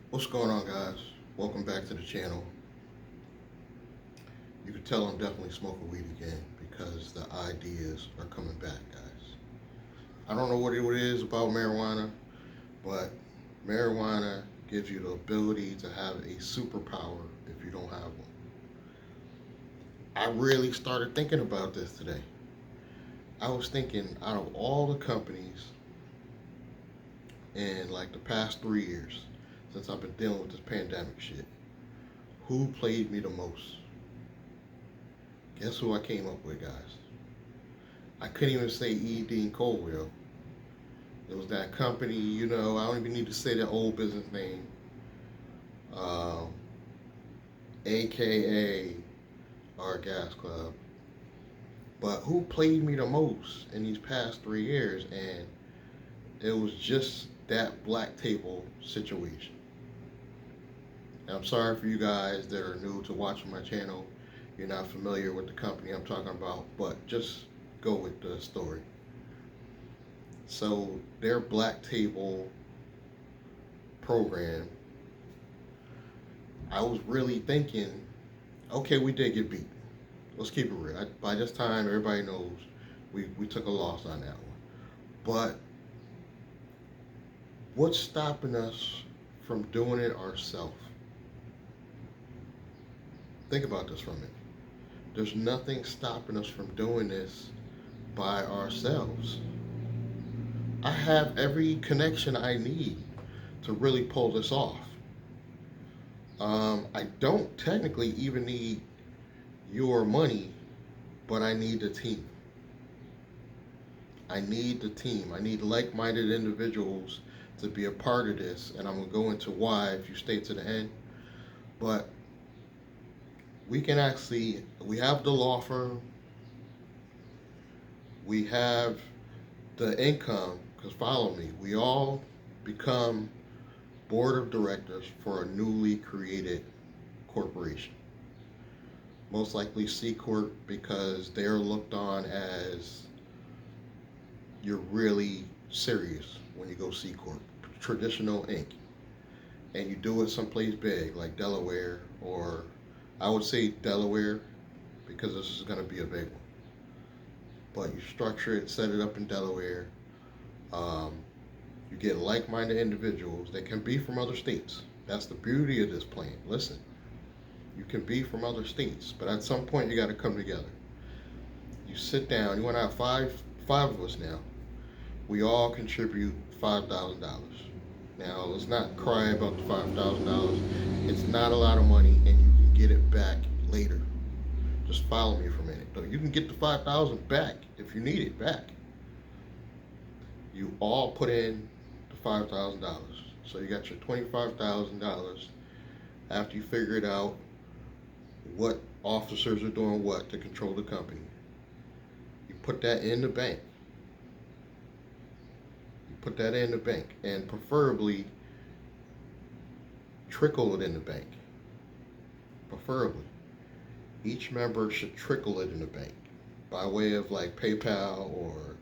What's going on, guys? Welcome back to the channel. You can tell I'm definitely smoking weed again because the ideas are coming back, guys. I don't know what it is about marijuana, but marijuana gives you the ability to have a superpower if you don't have one. I really started thinking about this today. I was thinking, out of all the companies in like the past 3 years, since I've been dealing with this pandemic shit, who played me the most? Guess who I came up with, guys? I couldn't even say E. Dean Colwell. It was that company, I don't even need to say the old business name, um, aka our gas club. But who played me the most in these past 3 years? And it was just that black table situation. Now, I'm sorry for you guys that are new to watching my channel. You're not familiar with the company I'm talking about, but just go with the story. So their black table program, I was really thinking, okay, we did get beat. Let's keep it real. By this time, everybody knows we took a loss on that one. But what's stopping us from doing it ourselves? Think about this for a minute. There's nothing stopping us from doing this by ourselves. I have every connection I need to really pull this off. I don't technically even need your money, but I need the team. I need the team. I need like minded individuals to be a part of this, and I'm going to go into why if you stay to the end. But we have the law firm, we have the income, because follow me, we all become board of directors for a newly created corporation. Most likely C Corp, because they're looked on as you're really serious when you go C Corp. Traditional Inc. And you do it someplace big like Delaware, or I would say Delaware because this is going to be a big one. But you structure it, set it up in Delaware. Um, you get like minded individuals that can be from other states. That's the beauty of this plan. Listen, you can be from other states, but at some point you got to come together. You sit down. You want to have five of us now. We all contribute $5,000. Now let's not cry about the $5,000. It's not a lot of money, and you can get it back later. Just follow me for a minute. Though you can get the 5,000 back if you need it back. You all put in the $5,000, so you got your $25,000 after you figured out what officers are doing what to control the company. You put that in the bank. Put that in the bank, and preferably trickle it in the bank. Preferably, each member should trickle it in the bank by way of like PayPal or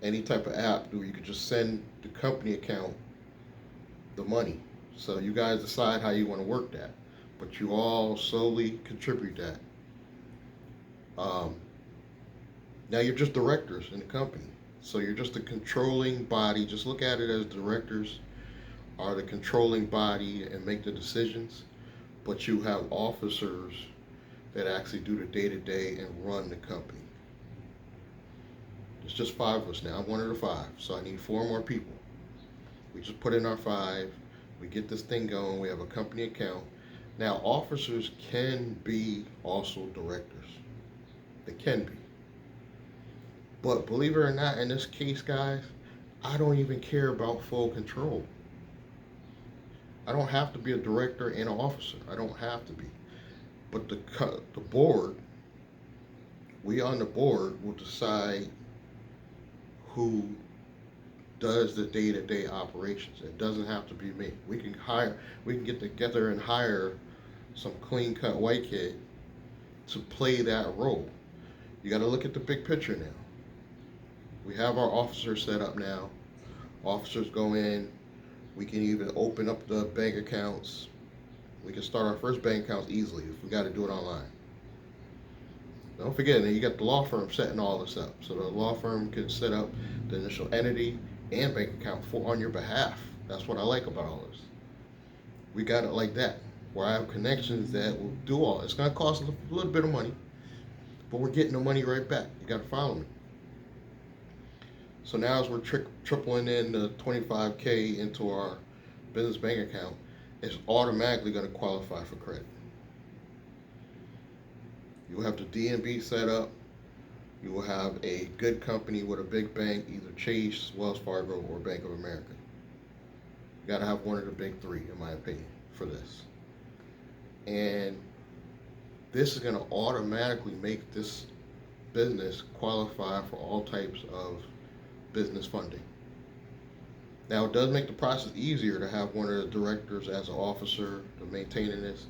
any type of app where you could just send the company account the money. So you guys decide how you want to work that, but you all solely contribute that. Um, Now you're just directors in the company. So you're just a controlling body. Just look at it as directors are the controlling body and make the decisions, but you have officers that actually do the day to day and run the company. It's just five of us now. I'm one of the five, so I need four more people. We just put in our five. We get this thing going. We have a company account. Now, officers can be also directors. They can be. But believe it or not, in this case, guys, I don't even care about full control. I don't have to be a director and an officer. I don't have to be. But the board, we on the board will decide who does the day-to-day operations. It doesn't have to be me. We can get together and hire some clean-cut white kid to play that role. You got to look at the big picture now. We have our officers set up now. Officers go in, We can even open up the bank accounts. We can start our first bank accounts easily if we got to do it online. Don't forget, you got the law firm setting all this up. So the law firm can set up the initial entity and bank account on your behalf. That's what I like about all this. We got it like that, where I have connections that will do all. It's going to cost a little bit of money, but we're getting the money right back. You got to follow me. So now as we're tripling in the 25K into our business bank account, it's automatically going to qualify for credit. You will have the DNB set up. You will have a good company with a big bank, either Chase, Wells Fargo, or Bank of America. You got to have one of the big three, in my opinion, for this. And this is going to automatically make this business qualify for all types of business funding. Now, it does make the process easier to have one of the directors as an officer to maintaining this,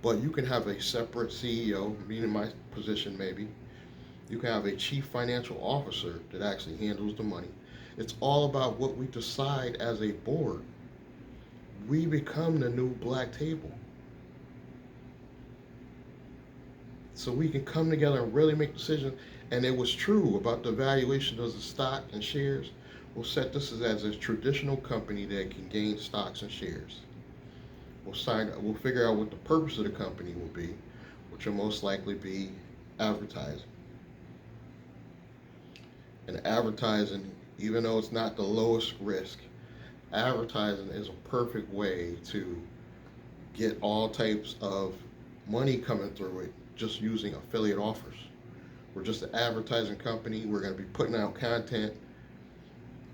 but you can have a separate CEO, me in my position maybe. You can have a chief financial officer that actually handles the money. It's all about what we decide as a board. We become the new black table. So we can come together and really make decisions. And it was true about the valuation of the stock and shares. We'll set this as a traditional company that can gain stocks and shares. We'll figure out what the purpose of the company will be, which will most likely be advertising. And advertising, even though it's not the lowest risk, advertising is a perfect way to get all types of money coming through it just using affiliate offers. We're just an advertising company. We're going to be putting out content.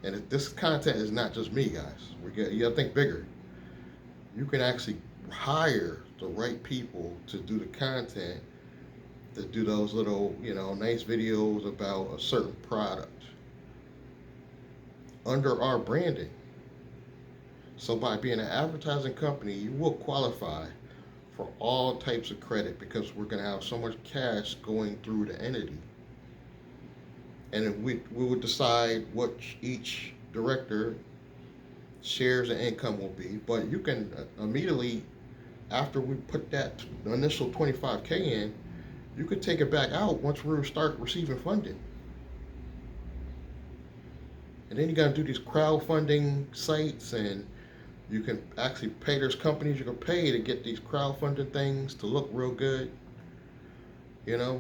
And this content is not just me, guys. You got to think bigger. You can actually hire the right people to do the content, to do those little, nice videos about a certain product under our branding. So by being an advertising company, you will qualify for all types of credit because we're going to have so much cash going through the entity. And then we would decide what each director shares and income will be. But you can immediately, after we put that initial 25K in, you could take it back out once we start receiving funding. And then you got to do these crowdfunding sites, and you can actually pay. There's companies you can pay to get these crowdfunding things to look real good.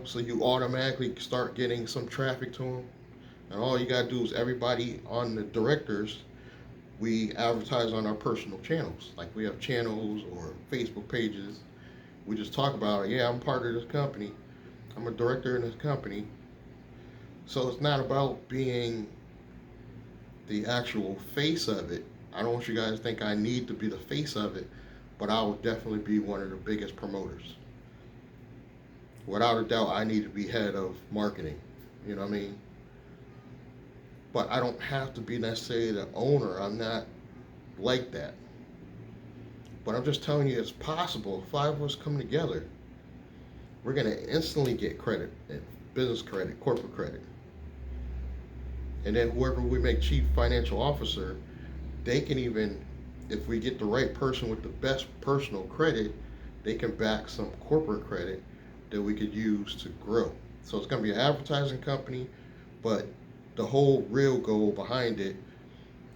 So you automatically start getting some traffic to them. And all you got to do is everybody on the directors, we advertise on our personal channels. Like we have channels or Facebook pages. We just talk about, yeah, I'm part of this company. I'm a director in this company. So it's not about being the actual face of it. I don't want you guys to think I need to be the face of it, but I will definitely be one of the biggest promoters. Without a doubt, I need to be head of marketing. You know what I mean? But I don't have to be necessarily the owner. I'm not like that. But I'm just telling you, it's possible. If 5 of us come together, we're going to instantly get credit, business credit, corporate credit. And then whoever we make chief financial officer, they can even, if we get the right person with the best personal credit, they can back some corporate credit that we could use to grow. So it's going to be an advertising company, but the whole real goal behind it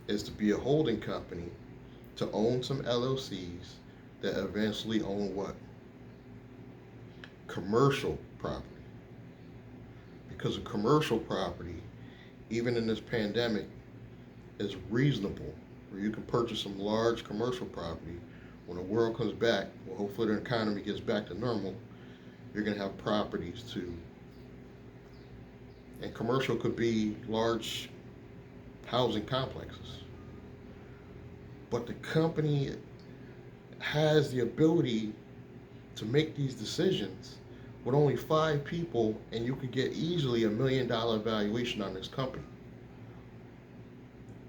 is to be a holding company, to own some LLCs that eventually own what? Commercial property. Because a commercial property, even in this pandemic, is reasonable, where you can purchase some large commercial property. When the world comes back, well, hopefully the economy gets back to normal, you're going to have properties too. And commercial could be large housing complexes. But the company has the ability to make these decisions with only 5 people, and you could get easily $1 million valuation on this company.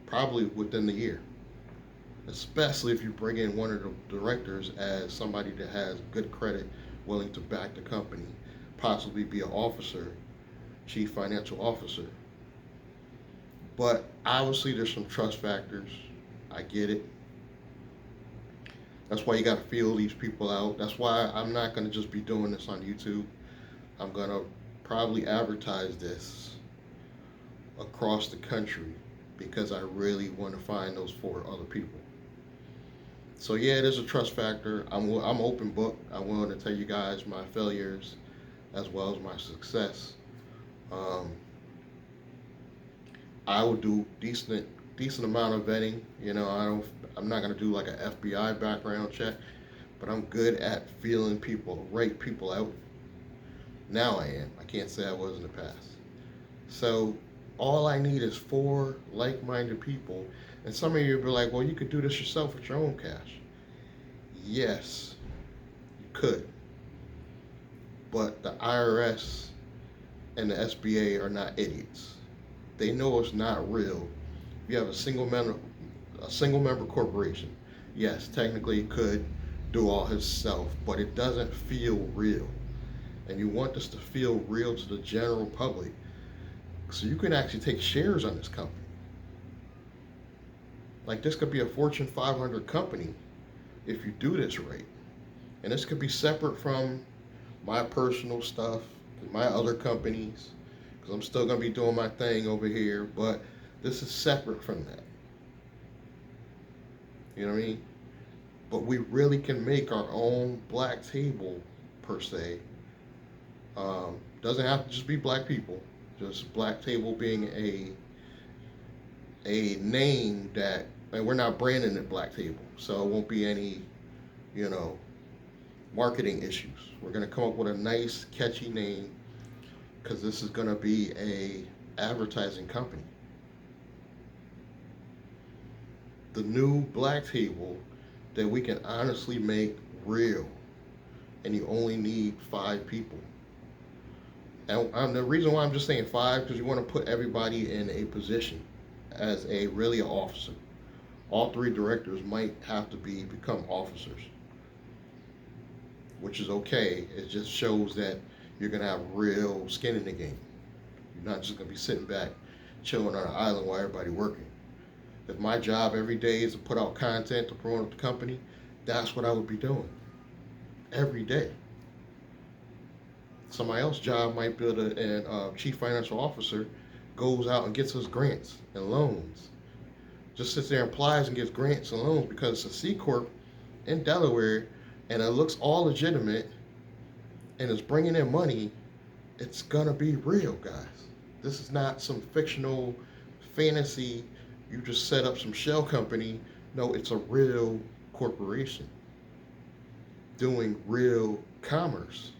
Probably within the year. Especially if you bring in one of the directors as somebody that has good credit, willing to back the company, possibly be an officer, chief financial officer. But obviously there's some trust factors. I get it. That's why you got to feel these people out. That's why I'm not going to just be doing this on YouTube. I'm going to probably advertise this across the country because I really want to find those 4 other people. So yeah, it is a trust factor. I'm open book. I'm willing to tell you guys my failures as well as my success. Um, I will do decent amount of vetting. I'm not gonna do like an FBI background check, but I'm good at feeling people, rate people out. Now I am. I can't say I was in the past. So all I need is 4 like-minded people. And some of you will be like, well, you could do this yourself with your own cash. Yes, you could. But the IRS and the SBA are not idiots. They know it's not real. If you have a single member corporation, yes, technically you could do all himself, but it doesn't feel real. And you want this to feel real to the general public. So you can actually take shares on this company. Like this could be a Fortune 500 company if you do this right. And this could be separate from my personal stuff, my other companies, because I'm still going to be doing my thing over here, but this is separate from that. You know what I mean? But we really can make our own black table, per se. Doesn't have to just be black people. Just black table being a name that, and we're not branding it black table, so it won't be any, you know, marketing issues. We're going to come up with a nice, catchy name because this is going to be a advertising company. The new black table that we can honestly make real, and you only need 5 people. And the reason why I'm just saying 5 because you want to put everybody in a position as a really an officer. All 3 directors might have to become officers, which is okay. It just shows that you're gonna have real skin in the game. You're not just gonna be sitting back, chilling on an island while everybody working. If my job every day is to put out content to promote the company, that's what I would be doing every day. Somebody else's job might be a chief financial officer goes out and gets us grants and loans. Just sits there and applies and gets grants and loans because it's a C Corp in Delaware and it looks all legitimate and it's bringing in money. It's gonna be real, guys. This is not some fictional fantasy. You just set up some shell company. No, it's a real corporation doing real commerce.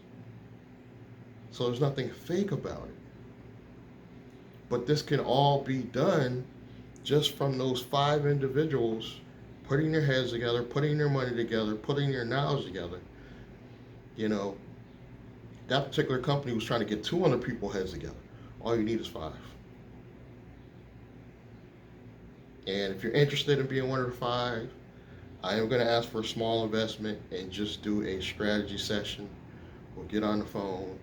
So there's nothing fake about it. But this can all be done just from those 5 individuals putting their heads together, putting their money together, putting their knowledge together. You know, that particular company was trying to get 200 people heads together. All you need is 5. And if you're interested in being one of the 5, I am going to ask for a small investment and just do a strategy session. We'll get on the phone.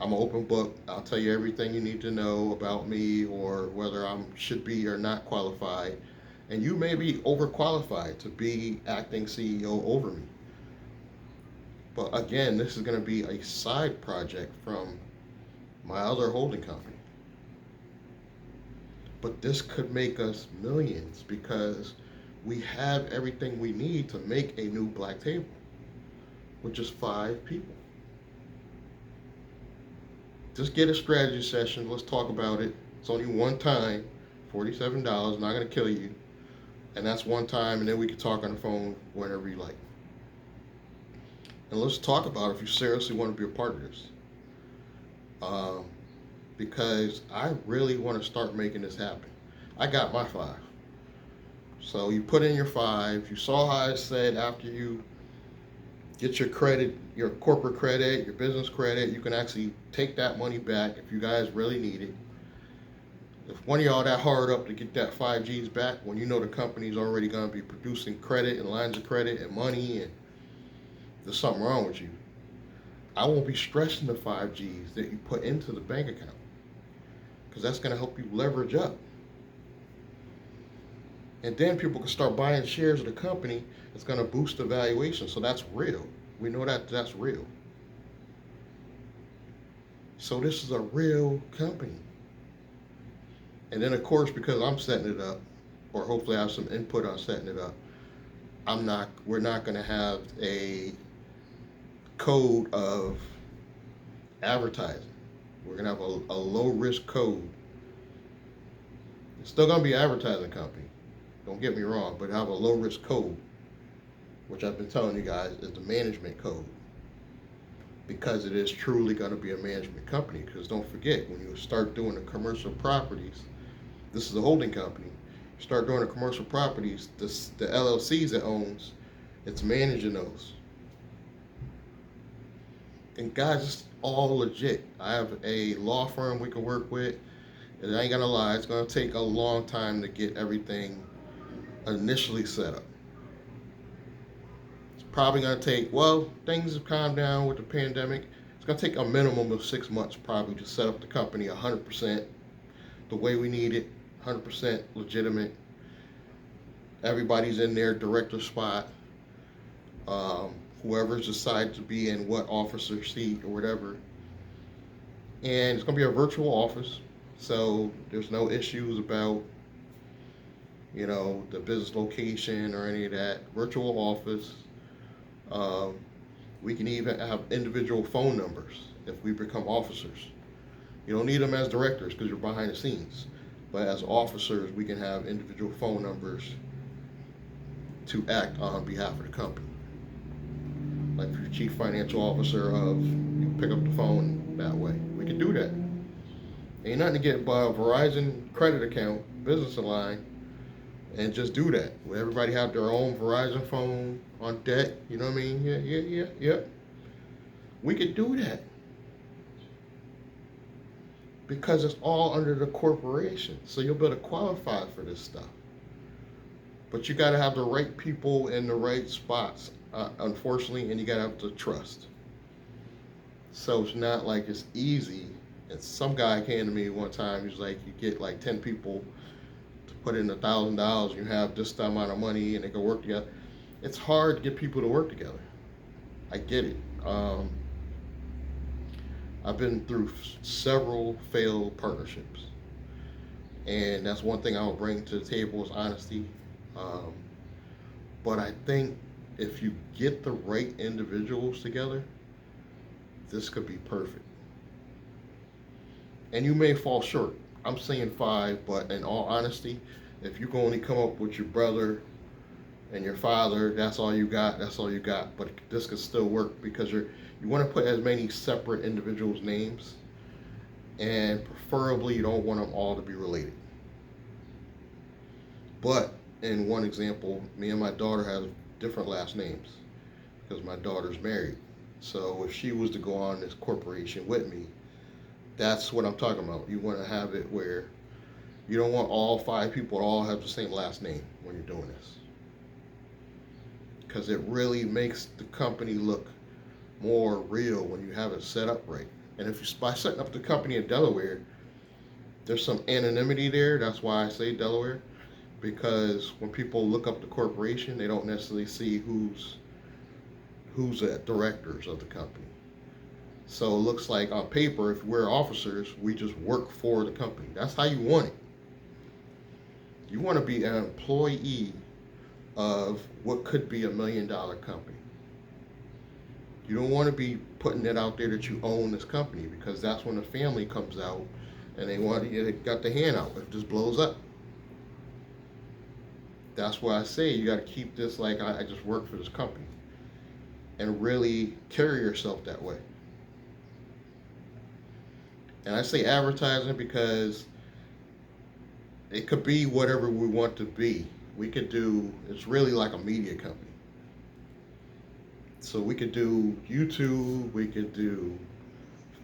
I'm an open book. I'll tell you everything you need to know about me or whether I should be or not qualified. And you may be overqualified to be acting CEO over me. But again, this is going to be a side project from my other holding company. But this could make us millions because we have everything we need to make a new black table with just 5 people. Just get a strategy session. Let's talk about it. It's only one time, $47, not going to kill you. And that's one time, and then we can talk on the phone whenever you like. And let's talk about it if you seriously want to be a part of this. Because I really want to start making this happen. I got my 5. So you put in your 5. You saw how I said after you get your credit, your corporate credit, your business credit, you can actually take that money back if you guys really need it. If one of y'all that hard up to get that 5Gs back when you know the company's already going to be producing credit and lines of credit and money and there's something wrong with you, I won't be stressing the 5Gs that you put into the bank account because that's going to help you leverage up. And then people can start buying shares of the company. It's going to boost the valuation. So that's real. We know that that's real. So this is a real company. And then, of course, because I'm setting it up, or hopefully I have some input on setting it up, we're not going to have a code of advertising. We're going to have a low risk code. It's still going to be an advertising company. Don't get me wrong, but have a low risk code, which I've been telling you guys is the management code, because it is truly going to be a management company. Because don't forget, when you start doing the commercial properties, this is a holding company. You start doing the commercial properties, the LLCs it owns, it's managing those. And guys, it's all legit. I have a law firm we can work with, and I ain't gonna lie, it's gonna take a long time to get everything initially set up. It's probably going to take, well, things have calmed down with the pandemic. It's going to take a minimum of 6 months probably to set up the company 100% the way we need it, 100% legitimate. Everybody's in their director spot. Whoever's decided to be in what officer seat or whatever. And it's going to be a virtual office, so there's no issues about the business location or any of that. Virtual office. We can even have individual phone numbers if we become officers. You don't need them as directors because you're behind the scenes. But as officers, we can have individual phone numbers to act on behalf of the company. Like if you're chief financial officer you pick up the phone that way. We can do that. Ain't nothing to get by a Verizon credit account, business line, and just do that. Where everybody have their own Verizon phone on deck, you know what I mean? Yeah. We could do that. Because it's all under the corporation. So you'll be able to qualify for this stuff. But you gotta have the right people in the right spots, unfortunately, and you gotta have the trust. So it's not like it's easy. And some guy came to me one time, he's like, you get like 10 people put in $1,000, you have this amount of money, and they go work together. It's hard to get people to work together. I get it. I've been through several failed partnerships, and that's one thing I will bring to the table is honesty. But I think if you get the right individuals together, this could be perfect. And you may fall short. I'm saying 5, but in all honesty, if you can only come up with your brother and your father, that's all you got. But this could still work because you want to put as many separate individuals' names, and preferably you don't want them all to be related. But in one example, me and my daughter have different last names because my daughter's married. So if she was to go on this corporation with me, that's what I'm talking about. You want to have it where you don't want all 5 people to all have the same last name when you're doing this. Because it really makes the company look more real when you have it set up right. And if you by setting up the company in Delaware, there's some anonymity there. That's why I say Delaware. Because when people look up the corporation, they don't necessarily see who's the directors of the company. So it looks like on paper, if we're officers, we just work for the company. That's how you want it. You want to be an employee of what could be $1 million company. You don't want to be putting it out there that you own this company, because that's when the family comes out and they got the hand out if this blows up. That's why I say you got to keep this like I just work for this company, and really carry yourself that way. And I say advertising because it could be whatever we want to be. We could do, it's really like a media company. So we could do YouTube,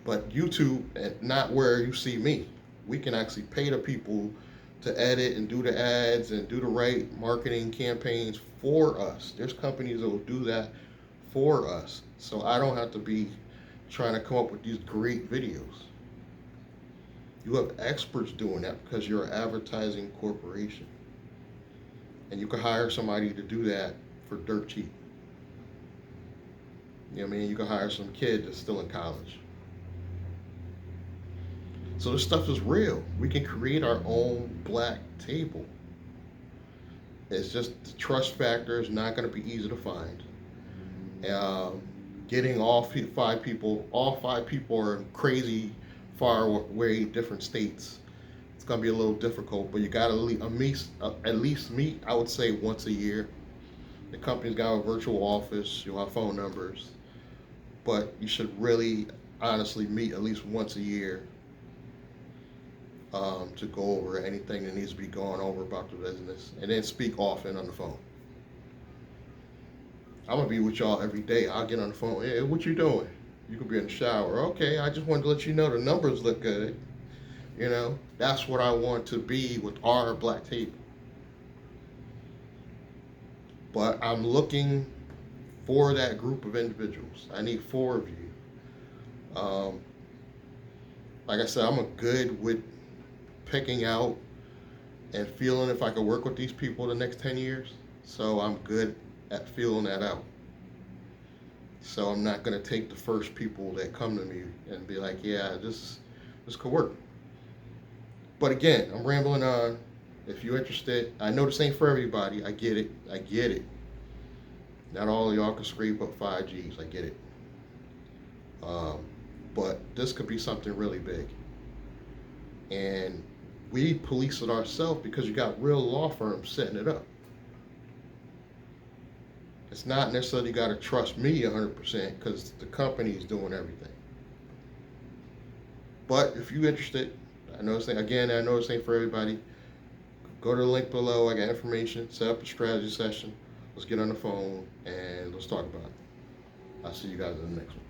but YouTube, not where you see me. We can actually pay the people to edit and do the ads and do the right marketing campaigns for us. There's companies that will do that for us. So I don't have to be trying to come up with these great videos. You have experts doing that because you're an advertising corporation. And you can hire somebody to do that for dirt cheap. You know what I mean? You can hire some kid that's still in college. So this stuff is real. We can create our own black table. It's just the trust factor is not going to be easy to find. Um, Getting all five people are in crazy, far away, different states. It's going to be a little difficult, but you got to at least meet, I would say, once a year. The company's got a virtual office. You'll have phone numbers, but you should really, honestly, meet at least once a year to go over anything that needs to be gone over about the business, and then speak often on the phone. I'm gonna be with y'all every day. I'll get on the phone. Hey, what you doing? You could be in the shower. Okay, I just wanted to let you know the numbers look good. You know, that's what I want to be with our black tape. But I'm looking for that group of individuals. I need 4 of you. Um, like I said, I'm a good with picking out and feeling if I could work with these people the next 10 years. So I'm good at feeling that out. So I'm not going to take the first people that come to me and be like, yeah, this could work. But again, I'm rambling on. If you're interested, I know this ain't for everybody. I get it. I get it. Not all of y'all can scrape up 5Gs. I get it. But this could be something really big. And we police it ourselves because you got real law firms setting it up. It's not necessarily got to trust me 100% because the company's doing everything. But if you're interested, I know this ain't for everybody. Go to the link below. I got information. Set up a strategy session. Let's get on the phone and let's talk about it. I'll see you guys in the next one.